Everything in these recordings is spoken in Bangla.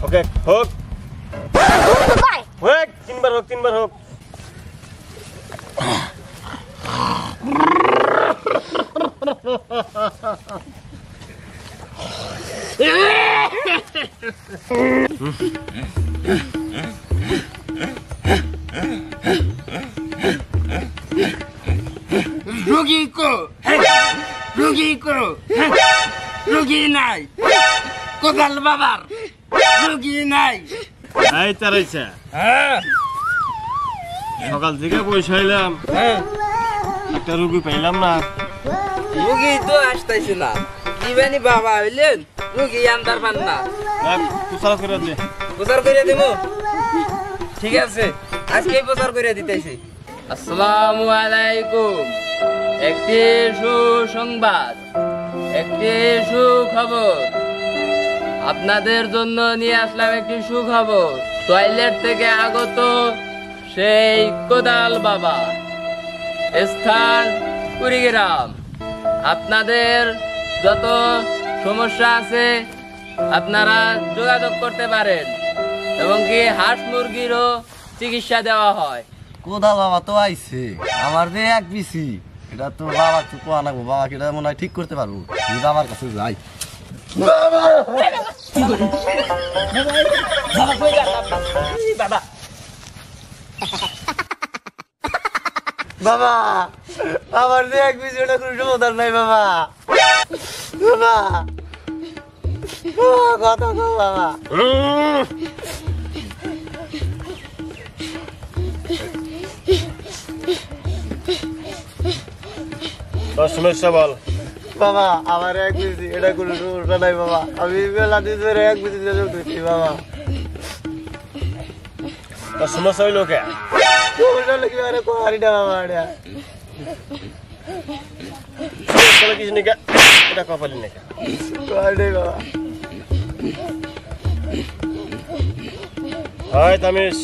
ওকে হোক হোক তিনবার হোক রোগী কো রোগী নাই কোদাল বাবার রোগী নাই এই তারাইছে সকাল থেকে পয়সা এলাম একটা রুগী পাইলাম না রোগী তো আসতেছে না ইবানি বাবা হইলেন রোগী আনতার পান না প্রচার করে দে প্রচার করে দেবো ঠিক আছে আজকে প্রচার করে দিতেছি আসসালামু আলাইকুম একটি সুসংবাদ একটি সুখবর আপনাদের জন্য নিয়ে আসলাম একটি সুখবর টয়লেট থেকে আগত সেই কোদাল বাবা স্থান কুড়িগ্রাম আপনাদের যত সমস্যা আছে আপনারা যোগাযোগ করতে পারেন এবং কি হাঁস মুরগিরও চিকিৎসা দেওয়া হয় কোদাল বাবা তো আইছে আমার যে এক বিসি এটা তো বাবা তো কোয়া নাগবো বাবা কি মনে হয় ঠিক করতে পারবো বাবার কাছে যাই বাবা আমার যে এক বিসি ওটা কোনো সমাধান নাই বাবা বাবা কথা কো বাবা তোর সমস্যা বল বাবা আমার এক বিসি এটা কোনো সমস্যা নাই বাবা আমি বেলা দিন ধরে এক বিসি দিয়ে করছি বাবা তোর সমস্যা হইলো কে সমস্যা হলে কি আরে কোয়ারি না বাবা এটা সমস্যা কিছু নেই এটা কপালি নেই কোয়ারি নেই বাবা হয় তামিশ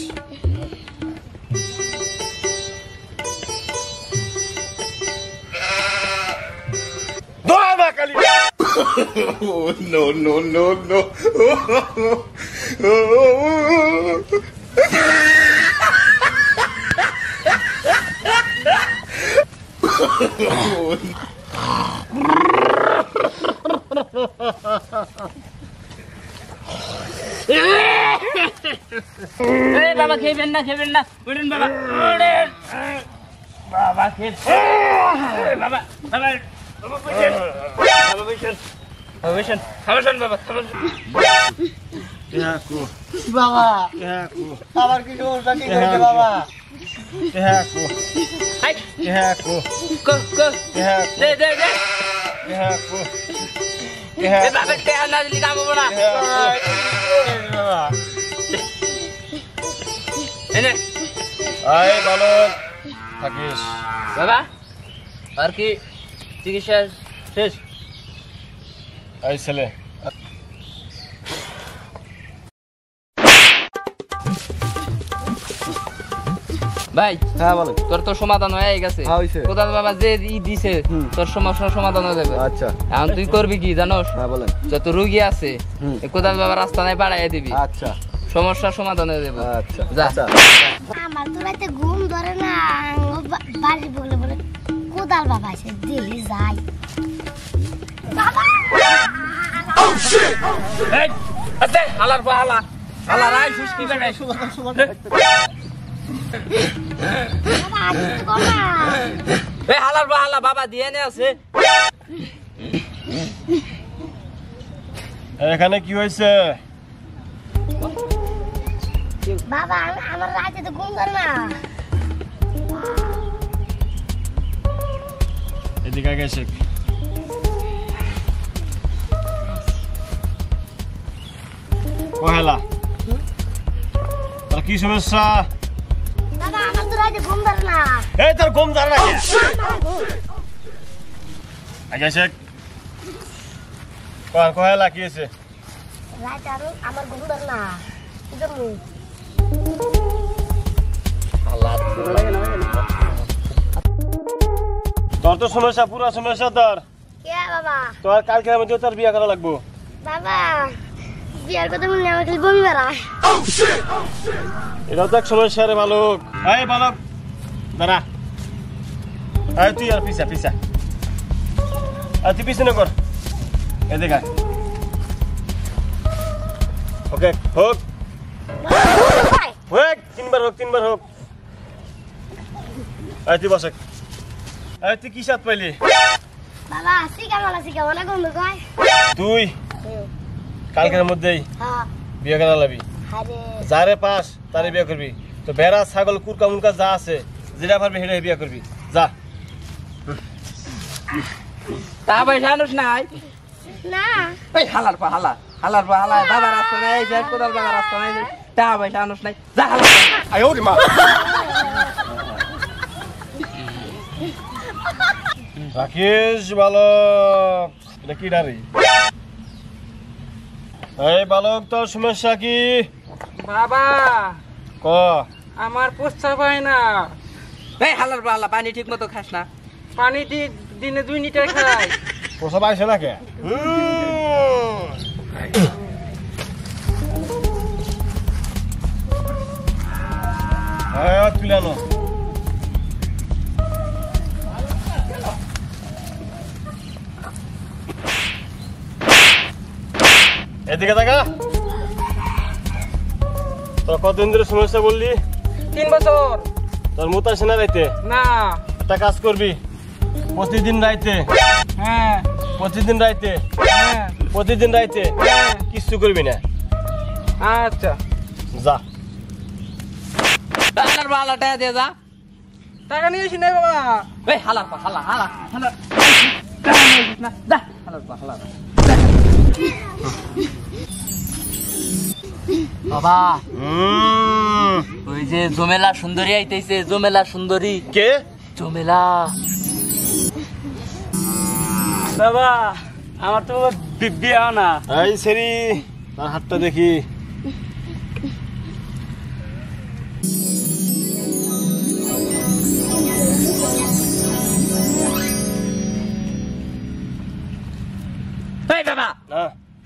Oh, no. বাবা খেবেন না উঠেন বাবা উঠেন বাবা খেয়ে বাবা বাবা বাবা আমার কি সমস্যা কি হয়েছে বাবা থাকিস বাবা আর কি চিকিৎসা শেষ এই ছেলে ভাই হ্যাঁ বলো তোর তো সমাধান হয়ে গেছে কোদাল বাবা যে দিছে তোর সমস্যার সমাধান হয়ে যাবে আচ্ছা এখন তুই করবি কি জানোস হ্যাঁ বলেন যত রুগী আছে কোদাল বাবা রাস্তা নাই পাড়াইয়া দিবি আচ্ছা সমস্যার সমাধান হয়ে যাবে আচ্ছা যা আমার তো রাতে ঘুম ধরে না বাড়ি বলে বলে কোদাল বাবা এসে দিলি যাই আচ্ছা হালার পা হালা হালা রাই সুস্কি বেড়াই হালার পা হালা বাবা দিয়ে নে আছে এখানে কি হয়েছে বাবা আমার রাতে তো ঘুম ধরে না এদিকে গেছে কহেলা তোর কি সমস্যা বাবা আমার তো রাতে ঘুম ধরে না এই তোর ঘুম ধরে না আচ্ছা শেখ কহেলা কি হয়েছে রাতে আমার ঘুম ধরে না কি জন্য তোর তো সমস্যা পুরা সমস্যা তোর কে বাবা তোর কালকের মধ্যে তোর বিয়ে করা লাগবো বাবা বিয়ার কথা মনে আমার খালি বমি বেড়ায়। এটাও তো এক সমস্যা রে বালক। এই বালক দাঁড়া, এই তুই আর পিছা পিছা, আর তুই পিছনে কর, এদিকে আয়। ওকে হোক হোক, তিনবার হোক, তিনবার হোক। এই তুই বসে, এই তুই কি স্বাদ পাইলি? বাবা শিখা বলে গন্ধ কয়। তুই কালকের মধ্যেই হ্যাঁ বিয়ে করা লাবি, আরে যারে পাস তারে বিয়ে করবি। তো বেড়া ছাগল কুরকা মুরকা যা আছে যেটা পারবি সেটা বিয়ে করবি, যা। তা পয়সা আনুস নাই? না এই হালার পা হালা বাবার রাস্তা নাই, যে কোদাল বাবার রাস্তা নাই, তা পয়সা আনুস নাই, যা হালার পা। আয়ো রে মা। রাকেশ বালক, এটা কি ডারে? এই বালক তোর সমস্যা কি? বাবা ক। আমার প্রস্তাব হয় না। এই হালার পা হালা, পানি ঠিক মতো খাস না। পানি দিনে 2 লিটার খাই। প্রসব আইসে না কে? তুলে আনো। এদিকে দেখা। তোর কতদিন ধরে সমস্যা বললি? 3 বছর। তোর মুত আসে না রাইতে? না। একটা কাজ করবি, প্রতিদিন রাইতে, হ্যাঁ প্রতিদিন রাইতে, হ্যাঁ প্রতিদিন রাইতে হ্যাঁ। কিচ্ছু করবি না, আচ্ছা যা। হালার পা হালা, টাকা দিয়ে যা। টাকা নিয়ে আসি নাই বাবা। এই হালার পা হালা টাকা নিয়ে আসিস না, যা হালার পা হালা। বাবা ওই যে জমেলা সুন্দরী আইতেছে, জমেলা সুন্দরী। কে? জমেলা। বাবা আমার তো বিয়া না। এই সেরি, তার হাতটা দেখি। এই বাবা না,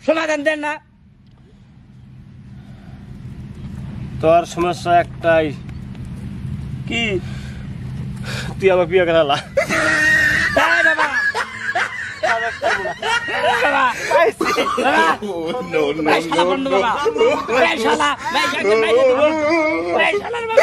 সমাধান দেন না। তোর সমস্যা একটাই। কি? তুই আমার বিয়ে করালা। এই বাবা বাবা Oh, no, no, এই শালা বন্ধু no, বাবা, no. এই শালা, এই শালা বাবা।